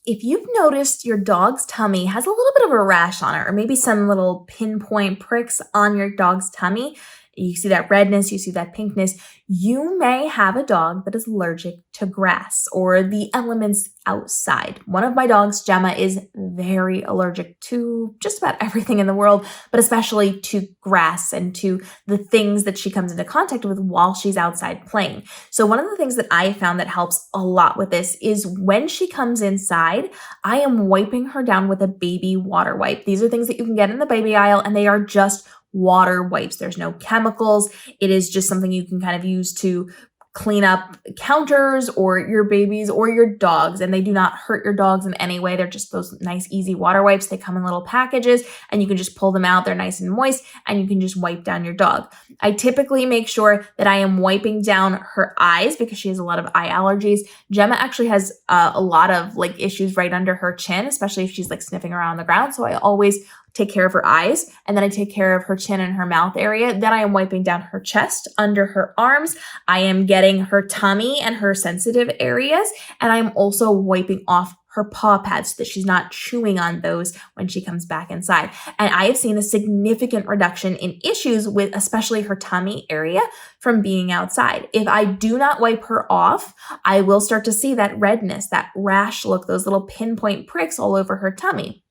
if you've noticed your dog's tummy has a little bit of a rash on it, or maybe some little pinpoint pricks on your dog's tummy, you see that redness, you see that pinkness, you may have a dog that is allergic to grass or the elements outside. One of my dogs, Gemma, is very allergic to just about everything in the world, but especially to grass and to the things that she comes into contact with while she's outside playing. So one of the things that I found that helps a lot with this is when she comes inside, I am wiping her down with a baby water wipe. These are things that you can get in the baby aisle, and they are just water wipes. There's no chemicals. It is just something you can kind of use to clean up counters or your babies or your dogs, and they do not hurt your dogs in any way. They're just those nice, easy water wipes. They come in little packages, and you can just pull them out. They're nice and moist, and you can just wipe down your dog. I typically make sure that I am wiping down her eyes because she has a lot of eye allergies. Gemma actually has a lot of issues right under her chin, especially if she's sniffing around on the ground. So I always take care of her eyes, and then I take care of her chin and her mouth area. Then I am wiping down her chest, under her arms. I am getting her tummy and her sensitive areas, and I'm also wiping off her paw pads so that she's not chewing on those when she comes back inside. And I have seen a significant reduction in issues with especially her tummy area from being outside. If I do not wipe her off, I will start to see that redness, that rash look, those little pinpoint pricks all over her tummy.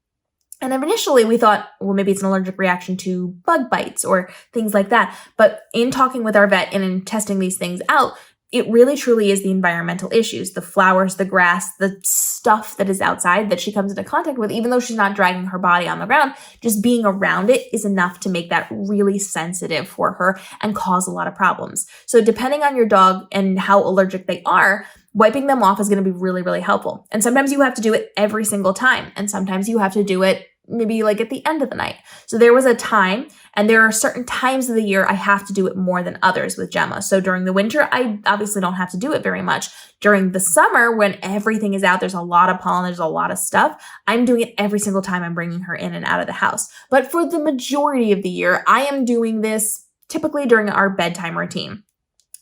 And initially we thought, well, maybe it's an allergic reaction to bug bites or things like that. But in talking with our vet and in testing these things out, it really truly is the environmental issues, the flowers, the grass, the stuff that is outside that she comes into contact with, even though she's not dragging her body on the ground, just being around it is enough to make that really sensitive for her and cause a lot of problems. So depending on your dog and how allergic they are, wiping them off is going to be really, really helpful. And sometimes you have to do it every single time. And sometimes you have to do it maybe at the end of the night. So there was a time, and there are certain times of the year I have to do it more than others with Gemma. So during the winter, I obviously don't have to do it very much. During the summer, when everything is out, there's a lot of pollen, there's a lot of stuff, I'm doing it every single time I'm bringing her in and out of the house. But for the majority of the year, I am doing this typically during our bedtime routine.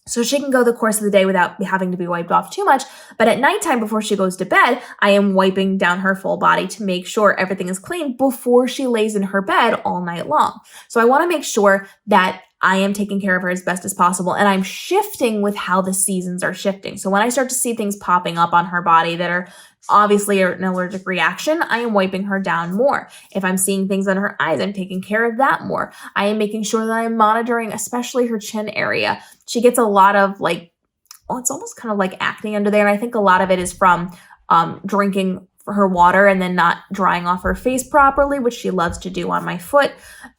So she can go the course of the day without having to be wiped off too much. But at nighttime, before she goes to bed, I am wiping down her full body to make sure everything is clean before she lays in her bed all night long. So I want to make sure that I am taking care of her as best as possible, and I'm shifting with how the seasons are shifting. So when I start to see things popping up on her body that are obviously an allergic reaction, I am wiping her down more. If I'm seeing things on her eyes, I'm taking care of that more. I am making sure that I'm monitoring, especially her chin area. She gets a lot of it's almost kind of like acne under there. And I think a lot of it is from drinking her water and then not drying off her face properly, which she loves to do on my foot.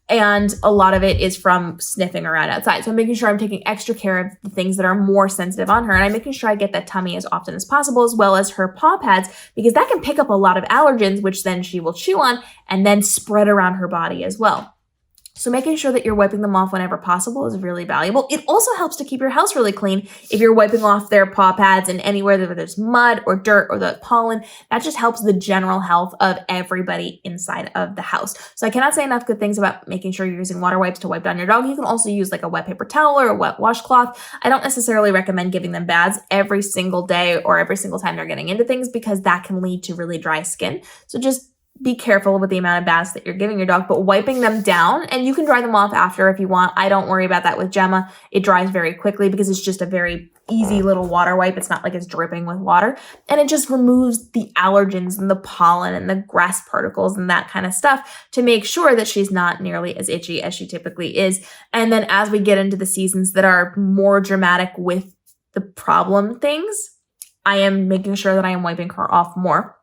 And a lot of it is from sniffing around outside. So I'm making sure I'm taking extra care of the things that are more sensitive on her. And I'm making sure I get that tummy as often as possible, as well as her paw pads, because that can pick up a lot of allergens, which then she will chew on and then spread around her body as well. So making sure that you're wiping them off whenever possible is really valuable. It also helps to keep your house really clean if you're wiping off their paw pads and anywhere that there's mud or dirt or the pollen. That just helps the general health of everybody inside of the house. So I cannot say enough good things about making sure you're using water wipes to wipe down your dog. You can also use a wet paper towel or a wet washcloth. I don't necessarily recommend giving them baths every single day or every single time they're getting into things, because that can lead to really dry skin. So just be careful with the amount of baths that you're giving your dog, but wiping them down, and you can dry them off after if you want. I don't worry about that with Gemma. It dries very quickly because it's just a very easy little water wipe. It's not like it's dripping with water, and it just removes the allergens and the pollen and the grass particles and that kind of stuff to make sure that she's not nearly as itchy as she typically is. And then as we get into the seasons that are more dramatic with the problem things, I am making sure that I am wiping her off more.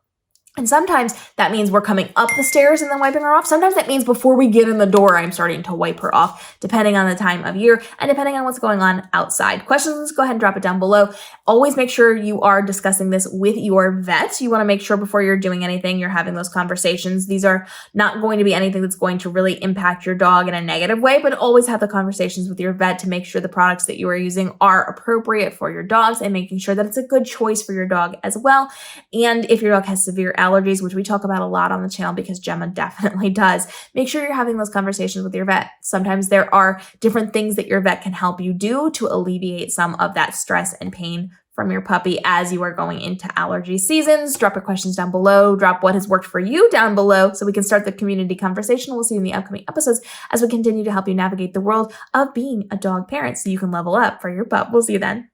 And sometimes that means we're coming up the stairs and then wiping her off. Sometimes that means before we get in the door, I'm starting to wipe her off, depending on the time of year and depending on what's going on outside. Questions, go ahead and drop it down below. Always make sure you are discussing this with your vet. You want to make sure before you're doing anything, you're having those conversations. These are not going to be anything that's going to really impact your dog in a negative way, but always have the conversations with your vet to make sure the products that you are using are appropriate for your dogs and making sure that it's a good choice for your dog as well. And if your dog has severe allergies, which we talk about a lot on the channel because Gemma definitely does, make sure you're having those conversations with your vet. Sometimes there are different things that your vet can help you do to alleviate some of that stress and pain from your puppy as you are going into allergy seasons. Drop your questions down below. Drop what has worked for you down below so we can start the community conversation. We'll see you in the upcoming episodes as we continue to help you navigate the world of being a dog parent so you can level up for your pup. We'll see you then.